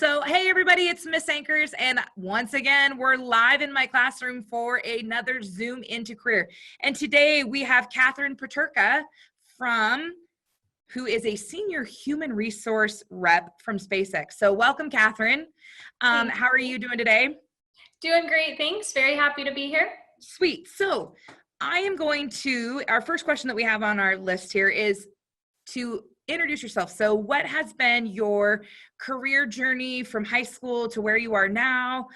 So, hey everybody, it's Miss Anchors, and once again, we're live in my classroom for another Zoom into Career. And today we have Kathryn Peterka who is a senior human resource rep from SpaceX. So welcome, Kathryn. How are you doing today? Doing great, thanks. Very happy to be here. Sweet. So our first question that we have on our list here is to introduce yourself. So what has been your career journey from high school to where you are now?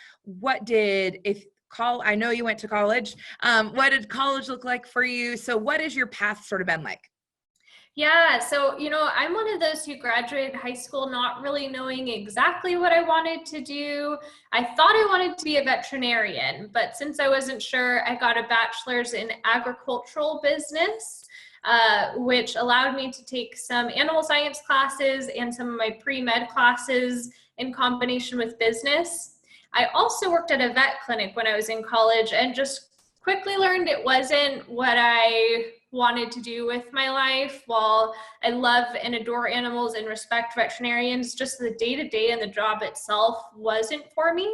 I know you went to college. What did college look like for you? So what has your path sort of been like? Yeah, so, I'm one of those who graduated high school not really knowing exactly what I wanted to do. I thought I wanted to be a veterinarian, but since I wasn't sure, I got a bachelor's in agricultural business, which allowed me to take some animal science classes and some of my pre-med classes in combination with business. I also worked at a vet clinic when I was in college and just quickly learned it wasn't what I wanted to do with my life. While I love and adore animals and respect veterinarians, just the day-to-day and the job itself wasn't for me.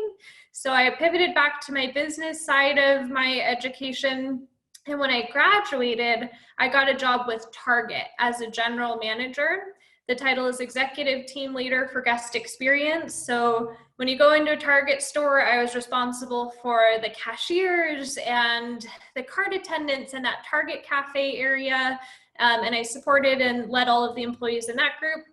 So I pivoted back to my business side of my education. And when I graduated, I got a job with Target as a general manager. The title is Executive Team Leader for Guest Experience. So when you go into a Target store, I was responsible for the cashiers and the cart attendants in that Target cafe area. And I supported and led all of the employees in that group.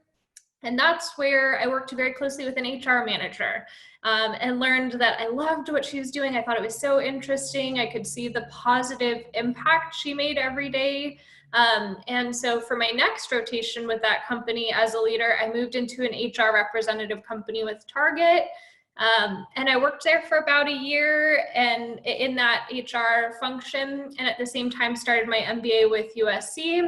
And that's where I worked very closely with an HR manager and learned that I loved what she was doing. I thought it was so interesting. I could see the positive impact she made every day. And so for my next rotation with that company as a leader, I moved into an HR representative company with Target. And I worked there for about a year and in that HR function, and at the same time started my MBA with USC.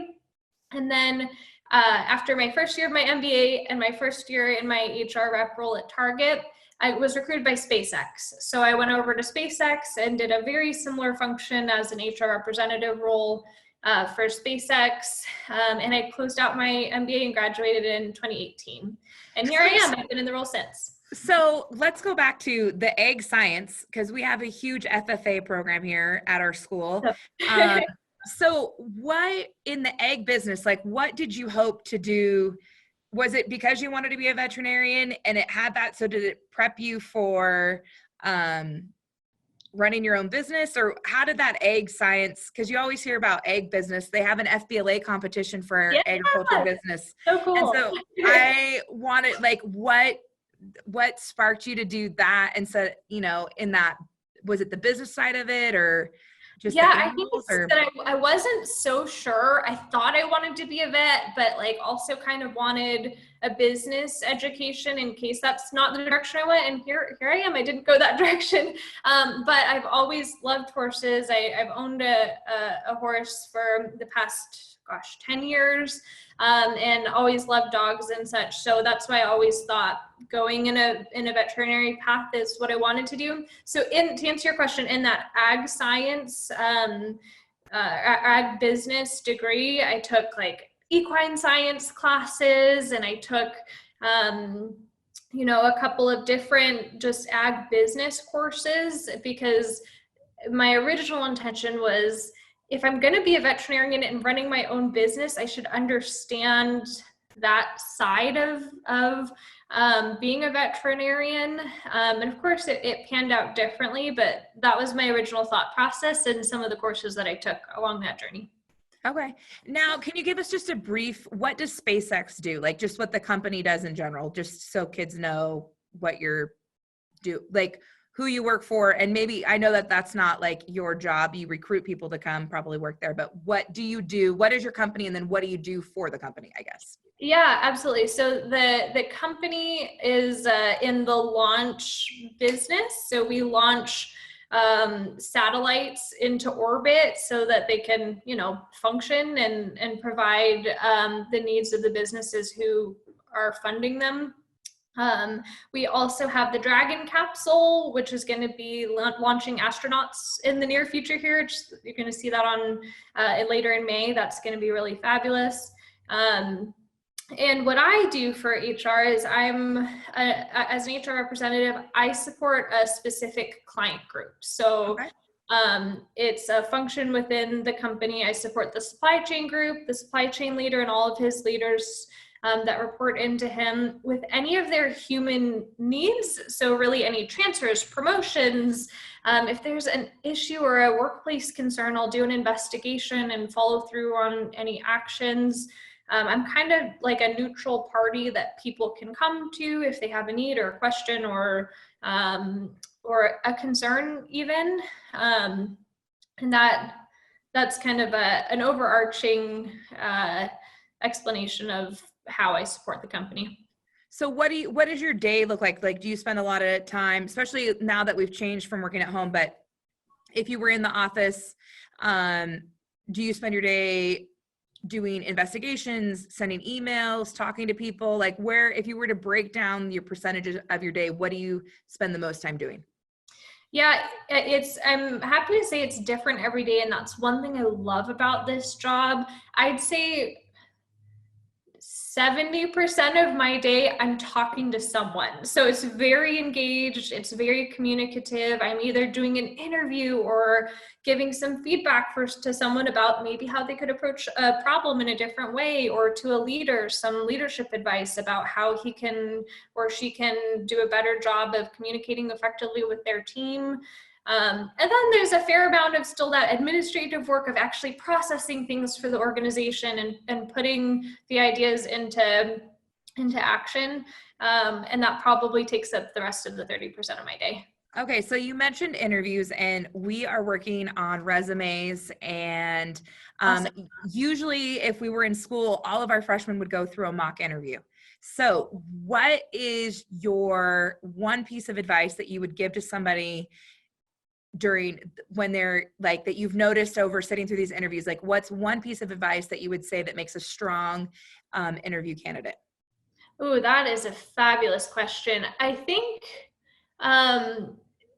And then after my first year of my MBA and my first year in my HR rep role at Target, I was recruited by SpaceX. So I went over to SpaceX and did a very similar function as an HR representative role for SpaceX. And I closed out my MBA and graduated in 2018. And here I am, I've been in the role since. So let's go back to the egg science, because we have a huge FFA program here at our school. So what in the egg business, like what did you hope to do? Was it because you wanted to be a veterinarian and it had that? So did it prep you for running your own business, or how did that egg science, because you always hear about egg business, they have an FBLA competition for agricultural business. So cool. And so I wanted, like, what sparked you to do that? And so, in that, was it the business side of it or just I think it's that I wasn't so sure. I thought I wanted to be a vet, but also kind of wanted a business education in case that's not the direction I went. And here I am. I didn't go that direction. But I've always loved horses. I've owned a horse for the past 10 years, and always loved dogs and such. So that's why I always thought going in a veterinary path is what I wanted to do. So to answer your question, in that ag science, ag business degree, I took equine science classes, and I took, a couple of different just ag business courses, because my original intention was, if I'm going to be a veterinarian and running my own business, I should understand that side of being a veterinarian. And of course, it panned out differently, but that was my original thought process and some of the courses that I took along that journey. Okay. Now, can you give us just a brief, what does SpaceX do? Like just what the company does in general, just so kids know what who you work for. And maybe, I know that that's not your job. You recruit people to come probably work there, but what do you do? What is your company? And then what do you do for the company, I guess? Yeah, absolutely. So the company is in the launch business. So we launch satellites into orbit so that they can, function and provide the needs of the businesses who are funding them. We also have the Dragon capsule, which is going to be launching astronauts in the near future here. You're going to see that on later in May. That's going to be really fabulous. And what I do for HR is as an HR representative, I support a specific client group. So Okay. it's a function within the company. I support the supply chain group, the supply chain leader, and all of his leaders that report into him with any of their human needs. So really any transfers, promotions, if there's an issue or a workplace concern, I'll do an investigation and follow through on any actions. I'm kind of like a neutral party that people can come to if they have a need or a question or a concern even. And that's kind of an overarching explanation of how I support the company. So what does your day look like? Like, do you spend a lot of time, especially now that we've changed from working at home, but if you were in the office, do you spend your day doing investigations, sending emails, talking to people? Like, if you were to break down your percentages of your day, what do you spend the most time doing? Yeah, I'm happy to say it's different every day. And that's one thing I love about this job. I'd say 70% of my day, I'm talking to someone. So it's very engaged. It's very communicative. I'm either doing an interview or giving some feedback to someone about maybe how they could approach a problem in a different way, or to a leader, some leadership advice about how he can or she can do a better job of communicating effectively with their team. And then there's a fair amount of still that administrative work of actually processing things for the organization and putting the ideas into action. And that probably takes up the rest of the 30% of my day. Okay, so you mentioned interviews, and we are working on resumes, and Awesome. usually if we were in school, all of our freshmen would go through a mock interview. So what is your one piece of advice that you would give to somebody when they're like, that you've noticed over sitting through these interviews? Like, what's one piece of advice that you would say that makes a strong interview candidate? Ooh, that is a fabulous question. I think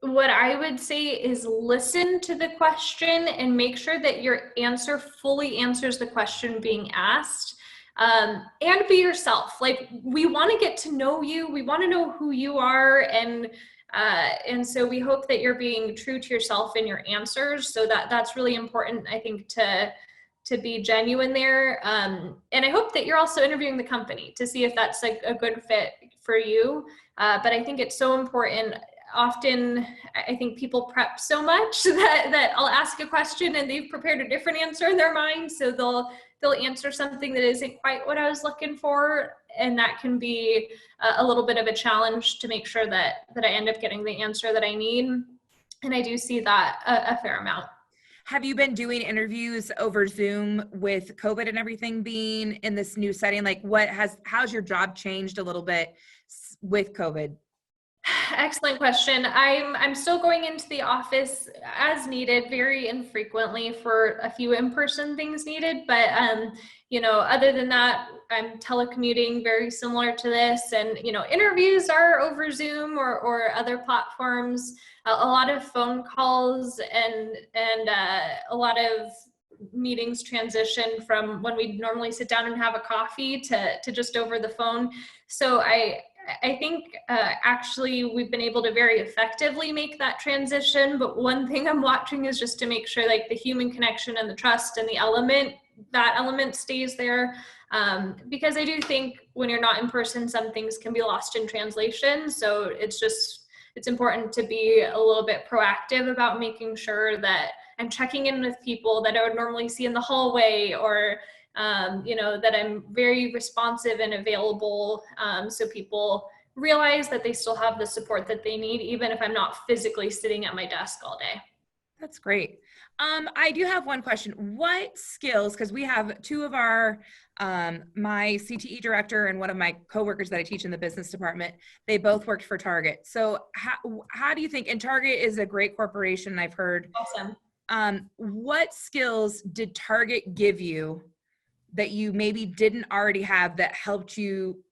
what I would say is listen to the question and make sure that your answer fully answers the question being asked. And be yourself. Like, we want to get to know you. We want to know who you are. And so we hope that you're being true to yourself in your answers. So that's really important, I think, to be genuine there. And I hope that you're also interviewing the company to see if that's like a good fit for you. But I think it's so important. Often, I think people prep so much that I'll ask a question and they've prepared a different answer in their mind. So they'll answer something that isn't quite what I was looking for. And that can be a little bit of a challenge to make sure that I end up getting the answer that I need. And I do see that a fair amount. Have you been doing interviews over Zoom with COVID and everything being in this new setting? Like, how's your job changed a little bit with COVID? Excellent question. I'm still going into the office as needed, very infrequently for a few in-person things needed. But other than that, I'm telecommuting, very similar to this. And interviews are over Zoom or other platforms. A lot of phone calls and a lot of meetings transition from when we normally sit down and have a coffee to just over the phone. So I think actually we've been able to very effectively make that transition. But one thing I'm watching is just to make sure like the human connection and the trust and that element stays there. Because I do think when you're not in person, some things can be lost in translation. So it's important to be a little bit proactive about making sure that I'm checking in with people that I would normally see in the hallway, or that I'm very responsive and available, so people realize that they still have the support that they need, even if I'm not physically sitting at my desk all day. That's great. I do have one question. What skills, because we have two of our, my CTE director and one of my coworkers that I teach in the business department, they both worked for Target. So how do you think, and Target is a great corporation, I've heard. Awesome. What skills did Target give you that you maybe didn't already have that helped you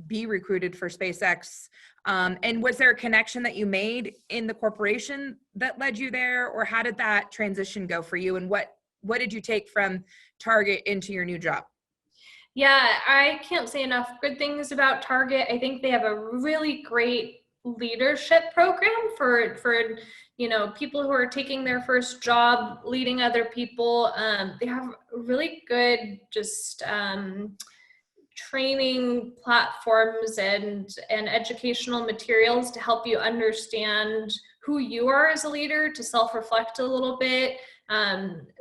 be recruited for SpaceX? And was there a connection that you made in the corporation that led you there, or how did that transition go for you? And what did you take from Target into your new job? Yeah, I can't say enough good things about Target. I think they have a really great leadership program for people who are taking their first job, leading other people. They have really good just training platforms and educational materials to help you understand who you are as a leader, to self-reflect a little bit,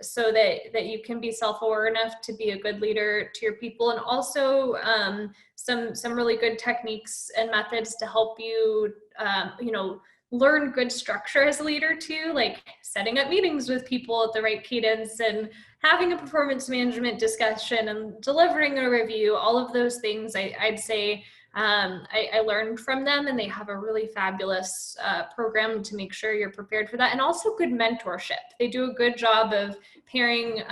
so that you can be self-aware enough to be a good leader to your people, and also some really good techniques and methods to help you learn good structure as a leader too, like setting up meetings with people at the right cadence and having a performance management discussion and delivering a review. All of those things I'd say I learned from them, and they have a really fabulous program to make sure you're prepared for that. And also good mentorship. They do a good job of pairing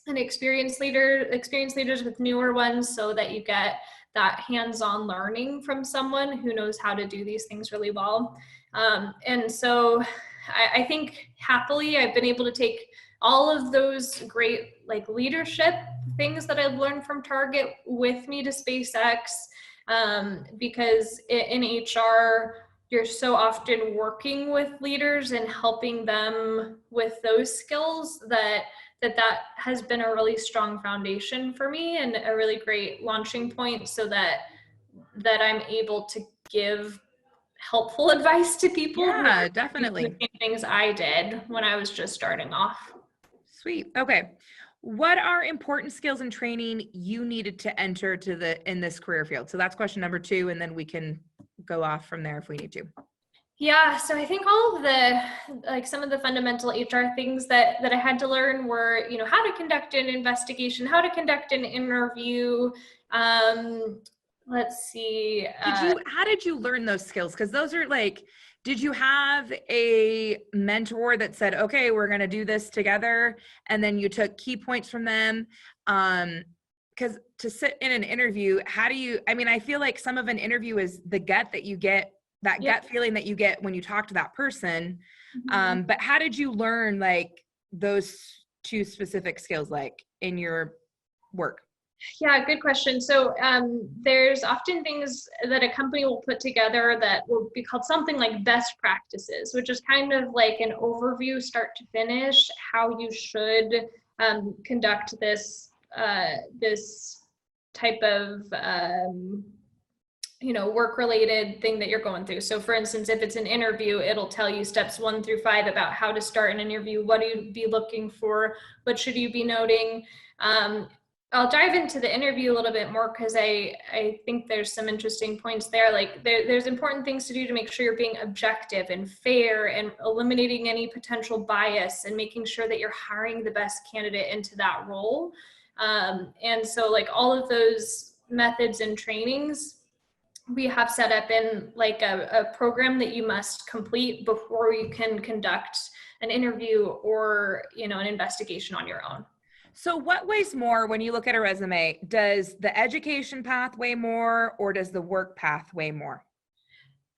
experienced leaders with newer ones, so that you get that hands-on learning from someone who knows how to do these things really well. And so I think happily I've been able to take all of those great leadership things that I've learned from Target with me to SpaceX, because in HR, you're so often working with leaders and helping them with those skills that has been a really strong foundation for me, and a really great launching point, so that I'm able to give helpful advice to people who Yeah, are definitely. doing the same things I did when I was just starting off. Sweet. Okay. What are important skills and training you needed to enter in this career field? So that's question number 2, and then we can go off from there if we need to. Yeah, so I think all of the, some of the fundamental HR things that I had to learn were, how to conduct an investigation, how to conduct an interview. Let's see. How did you learn those skills? Because those are did you have a mentor that said, okay, we're going to do this together, and then you took key points from them? Because to sit in an interview, I feel like some of an interview is the gut that you get, that gut feeling that you get when you talk to that person. Mm-hmm. But how did you learn those 2 specific skills in your work? Yeah, good question. So there's often things that a company will put together that will be called something like best practices, which is kind of like an overview, start to finish, how you should conduct this type of work-related thing that you're going through. So for instance, if it's an interview, it'll tell you steps 1 through 5 about how to start an interview. What do you be looking for? What should you be noting? I'll dive into the interview a little bit more, because I think there's some interesting points there. There's important things to do to make sure you're being objective and fair, and eliminating any potential bias, and making sure that you're hiring the best candidate into that role. And so all of those methods and trainings we have set up in a program that you must complete before you can conduct an interview or an investigation on your own. So what weighs more when you look at a resume? Does the education path weigh more, or does the work path weigh more?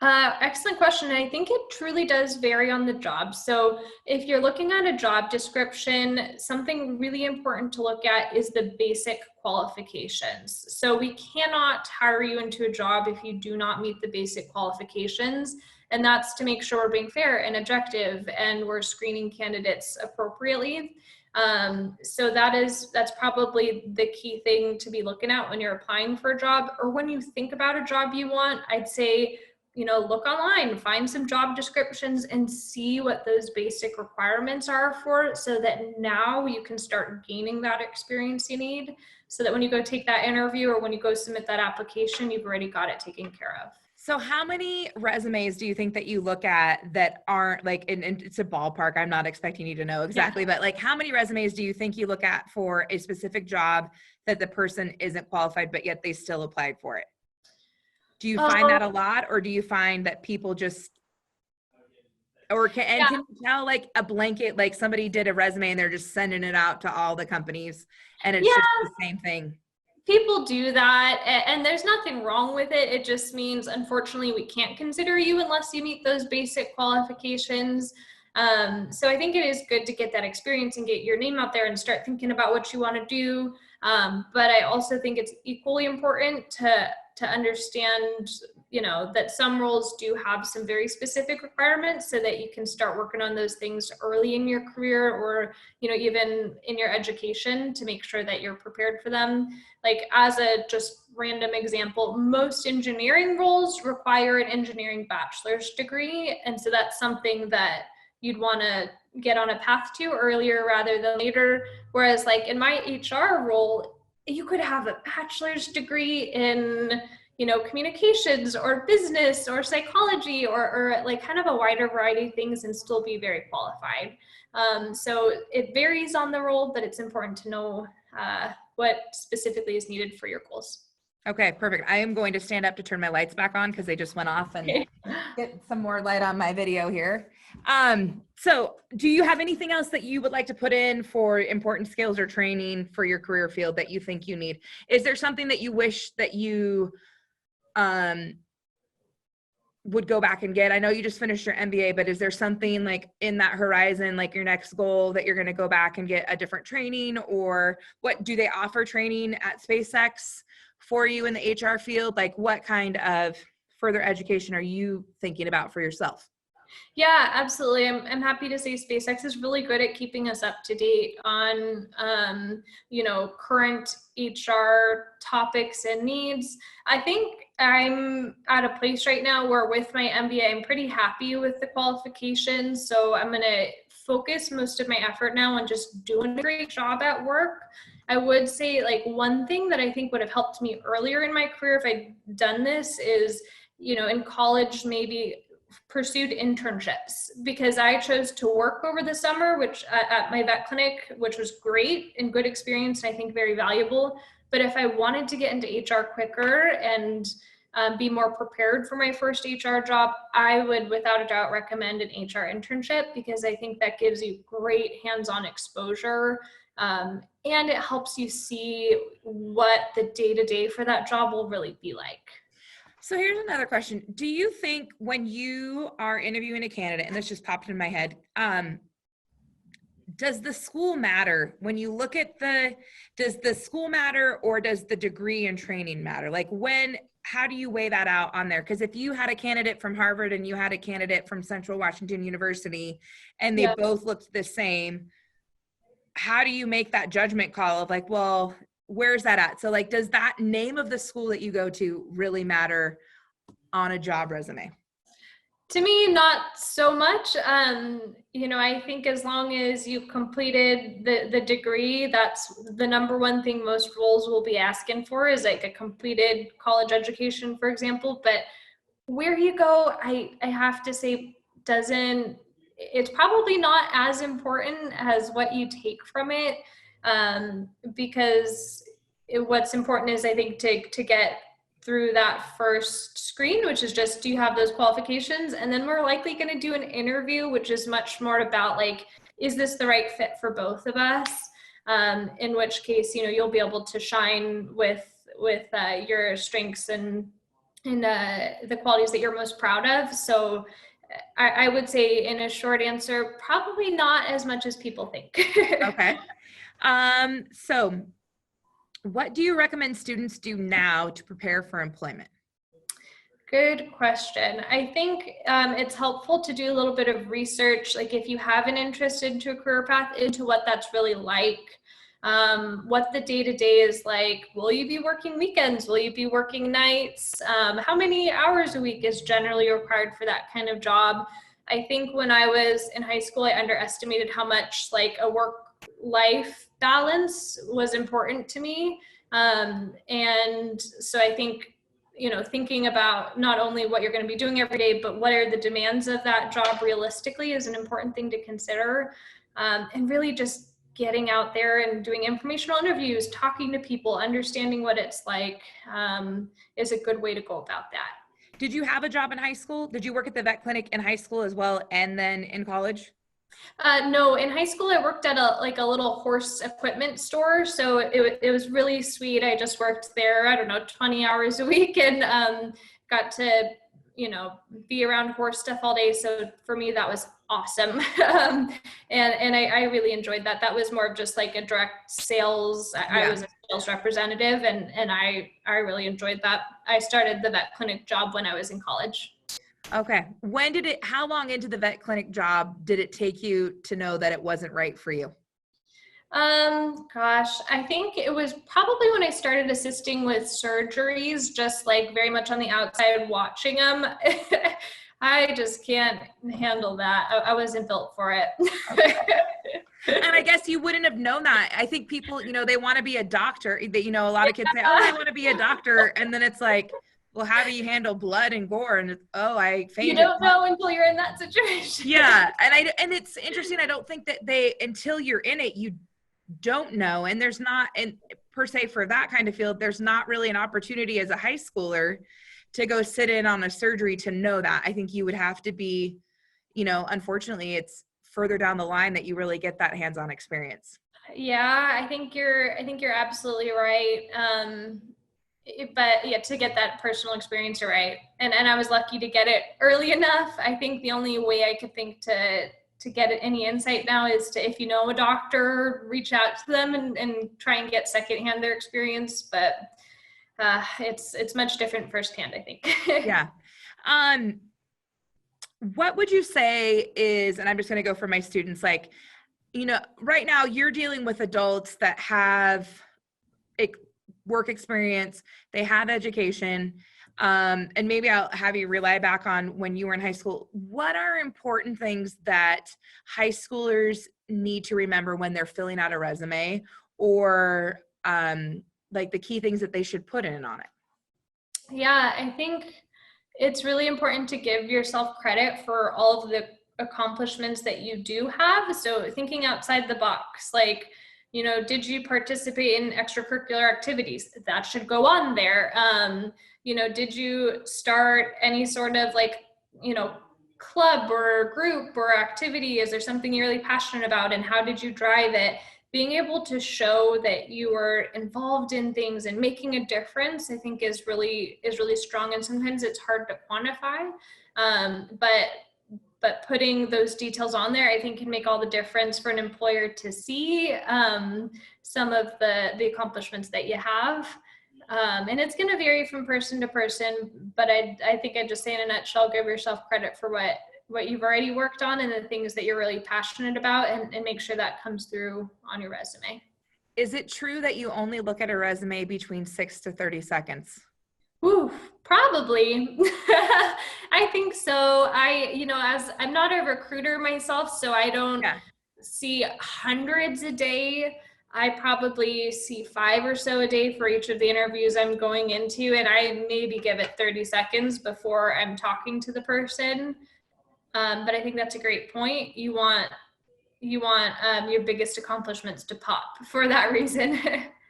Excellent question. I think it truly does vary on the job. So if you're looking at a job description, something really important to look at is the basic qualifications. So we cannot hire you into a job if you do not meet the basic qualifications. And that's to make sure we're being fair and objective, and we're screening candidates appropriately. So that's probably the key thing to be looking at when you're applying for a job, or when you think about a job you want. I'd say, look online, find some job descriptions, and see what those basic requirements are for it, so that now you can start gaining that experience you need, so that when you go take that interview or when you go submit that application, you've already got it taken care of. So how many resumes do you think that you look at that aren't and it's a ballpark, I'm not expecting you to know exactly, but how many resumes do you think you look at for a specific job that the person isn't qualified, but yet they still applied for it? Do you find that a lot, or do you find that people just, can you tell a blanket, somebody did a resume and they're just sending it out to all the companies and it's just the same thing? People do that, and there's nothing wrong with it. It just means, unfortunately, we can't consider you unless you meet those basic qualifications. So I think it is good to get that experience and get your name out there and start thinking about what you want to do. But I also think it's equally important to understand, that some roles do have some very specific requirements so that you can start working on those things early in your career, or, even in your education, to make sure that you're prepared for them. Like, as a just random example, most engineering roles require an engineering bachelor's degree. And so that's something that you'd want to get on a path to earlier rather than later. Whereas like in my HR role, you could have a bachelor's degree in, communications or business or psychology, or like kind of a wider variety of things, and still be very qualified. So it varies on the role, but it's important to know what specifically is needed for your goals. Okay, perfect. I am going to stand up to turn my lights back on because they just went off, and get some more light on my video here. So do you have anything else that you would like to put in for important skills or training for your career field that you think you need? Is there something that you wish that you would go back and get? I know you just finished your MBA, but is there something like in that horizon, like your next goal, that you're going to go back and get a different training? Or what do they offer training at SpaceX for you in the HR field? Like, what kind of further education are you thinking about for yourself? Yeah, absolutely. I'm happy to say SpaceX is really good at keeping us up to date on, current HR topics and needs. I think I'm at a place right now where with my MBA, I'm pretty happy with the qualifications. So I'm going to focus most of my effort now on just doing a great job at work. I would say like one thing that I think would have helped me earlier in my career if I'd done this is, in college, maybe pursued internships, because I chose to work over the summer, which at my vet clinic, which was great and good experience, and I think very valuable. But if I wanted to get into HR quicker and be more prepared for my first HR job, I would without a doubt recommend an HR internship, because I think that gives you great hands-on exposure, and it helps you see what the day-to-day for that job will really be like. So here's another question. Do you think when you are interviewing a candidate, and this just popped in my head, does the school matter when you look at does the school matter, or does the degree and training matter? Like how do you weigh that out on there? Because if you had a candidate from Harvard and you had a candidate from Central Washington University and they both looked the same, how do you make that judgment call of like, well, where's that at? So like, does that name of the school that you go to really matter on a job resume? To me, not so much. I think as long as you've completed the degree, that's the number one thing most roles will be asking for, is like a completed college education, for example. But where you go, I have to say, it's probably not as important as what you take from it, because what's important is, I think, to get through that first screen, which is just, do you have those qualifications? And then we're likely going to do an interview, which is much more about like, is this the right fit for both of us? In which case, you'll be able to shine with your strengths and the qualities that you're most proud of. So I would say, in a short answer, probably not as much as people think. Okay. So what do you recommend students do now to prepare for employment? Good question. I think it's helpful to do a little bit of research, like if you have an interest into a career path, into what that's really like, what the day-to-day is like. Will you be working weekends? Will you be working nights? How many hours a week is generally required for that kind of job? I think when I was in high school, I underestimated how much like a work-life balance was important to me. And so I think, thinking about not only what you're going to be doing every day, but what are the demands of that job realistically, is an important thing to consider. And really just getting out there and doing informational interviews, talking to people, understanding what it's like, is a good way to go about that. Did you have a job in high school? Did you work at the vet clinic in high school as well, and then in college? No, in high school, I worked at a little horse equipment store. So it was really sweet. I just worked there, 20 hours a week, and got to, be around horse stuff all day. So for me, that was awesome. And I really enjoyed that. That was more of just like a direct sales. I was a sales representative, and I really enjoyed that. I started the vet clinic job when I was in college. Okay. How long into the vet clinic job did it take you to know that it wasn't right for you? Gosh, I think it was probably when I started assisting with surgeries, just like very much on the outside watching them. I just can't handle that. I wasn't built for it. Okay. And I guess you wouldn't have known that. I think people, they want to be a doctor. A lot of kids say, oh, I want to be a doctor. And then it's like, well, how do you handle blood and gore? And it's, oh, I fainted. You don't know until you're in that situation. Yeah. And it's interesting. I don't think that until you're in it, you don't know. And there's not, and per se for that kind of field, there's not really an opportunity as a high schooler to go sit in on a surgery to know that. I think you would have to be, unfortunately, it's further down the line that you really get that hands-on experience. Yeah, I think you're absolutely right. But yeah, to get that personal experience, you're right. And I was lucky to get it early enough. I think the only way I could think to get any insight now is to, if you know a doctor, reach out to them and try and get secondhand their experience. But it's much different firsthand, I think. Yeah. What would you say is, and I'm just going to go for my students, like, right now you're dealing with adults that have work experience, they have education, and maybe I'll have you rely back on when you were in high school. What are important things that high schoolers need to remember when they're filling out a resume, or like the key things that they should put in on it? Yeah, I think it's really important to give yourself credit for all of the accomplishments that you do have. So thinking outside the box, like, did you participate in extracurricular activities? That should go on there. Did you start any sort of club or group or activity? Is there something you're really passionate about, and how did you drive it? Being able to show that you were involved in things and making a difference, I think is really strong. And sometimes it's hard to quantify. But putting those details on there, I think, can make all the difference for an employer to see some of the accomplishments that you have. And it's going to vary from person to person, but I think I'd just say in a nutshell, give yourself credit for what you've already worked on and the things that you're really passionate about, and make sure that comes through on your resume. Is it true that you only look at a resume between 6 to 30 seconds? Ooh, probably. I think so. As I'm not a recruiter myself, so I don't see hundreds a day. I probably see 5 or so a day for each of the interviews I'm going into, and I maybe give it 30 seconds before I'm talking to the person. But I think that's a great point. You want your biggest accomplishments to pop for that reason.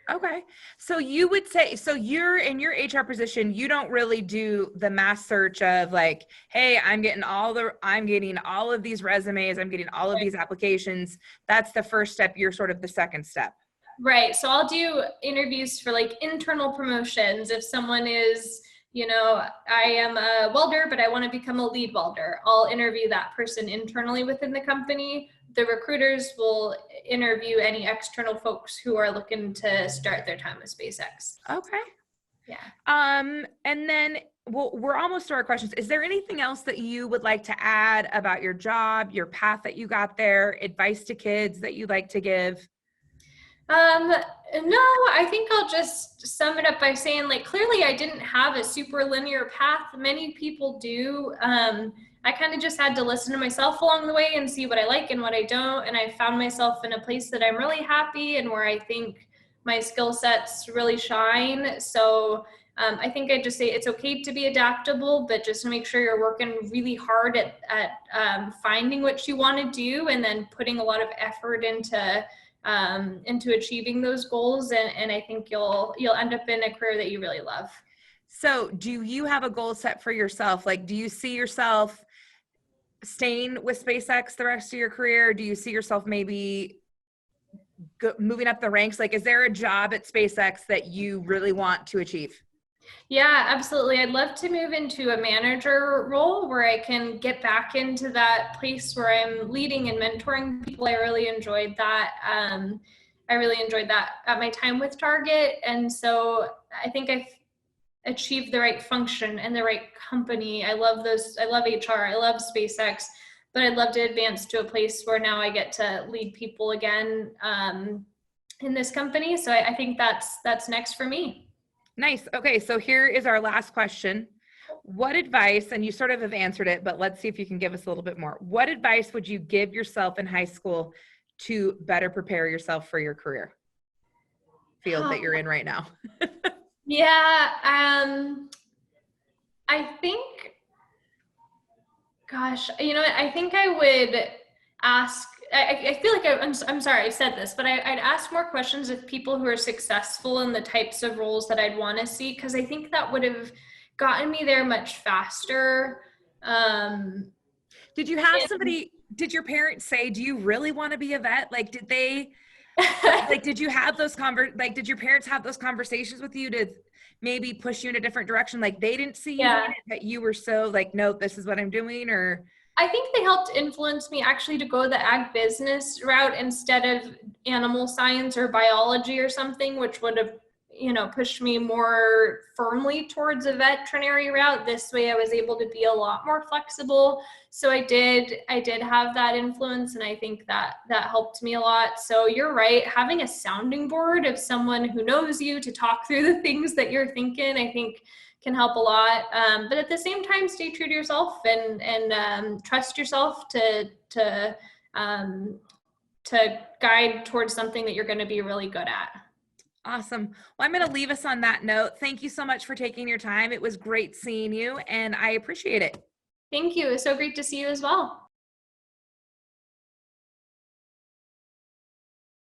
Okay. So you would say, so you're in your HR position, you don't really do the mass search of like, hey, I'm getting all of these resumes, I'm getting all of these applications. That's the first step. You're sort of the second step. Right. So I'll do interviews for like internal promotions. If someone is, I am a welder, but I want to become a lead welder, I'll interview that person internally within the company. The recruiters will interview any external folks who are looking to start their time with SpaceX. Okay. Yeah. And then we're almost to our questions. Is there anything else that you would like to add about your job, your path that you got there, advice to kids that you'd like to give? No, I think I'll just sum it up by saying, like, clearly I didn't have a super linear path. Many people do. I kind of just had to listen to myself along the way and see what I like and what I don't. And I found myself in a place that I'm really happy and where I think my skill sets really shine. So I think I'd just say it's okay to be adaptable, but just make sure you're working really hard at finding what you want to do, and then putting a lot of effort into achieving those goals. And I think you'll end up in a career that you really love. So do you have a goal set for yourself? Like, do you see yourself staying with SpaceX the rest of your career? Do you see yourself maybe moving up the ranks? Like, is there a job at SpaceX that you really want to achieve? Yeah, absolutely. I'd love to move into a manager role where I can get back into that place where I'm leading and mentoring people. I really enjoyed that. I really enjoyed that at my time with Target. And so I think I've achieved the right function and the right company. I love those. I love HR. I love SpaceX, but I'd love to advance to a place where now I get to lead people again in this company. So I think that's next for me. Nice. Okay, so here is our last question. What advice, and you sort of have answered it, but let's see if you can give us a little bit more. What advice would you give yourself in high school to better prepare yourself for your career field that you're in right now? Yeah, I think, gosh, you know, I think I would ask, I feel like I'm sorry I said this, but I'd ask more questions of people who are successful in the types of roles that I'd want to see, because I think that would have gotten me there much faster. Did you have somebody, did your parents say, do you really want to be a vet? Like, did they, like, did you have those did your parents have those conversations with you to maybe push you in a different direction? Like they didn't see you Yeah. in it, but you were so like, no, this is what I'm doing, or? I think they helped influence me actually to go the ag business route instead of animal science or biology or something, which would have, you know, pushed me more firmly towards a veterinary route. This way I was able to be a lot more flexible. So I did have that influence, and I think that helped me a lot. So you're right, having a sounding board of someone who knows you to talk through the things that you're thinking, I think can help a lot. But at the same time, stay true to yourself and trust yourself to guide towards something that you're going to be really good at. Awesome. Well, I'm going to leave us on that note. Thank you so much for taking your time. It was great seeing you, and I appreciate it. Thank you. It was so great to see you as well.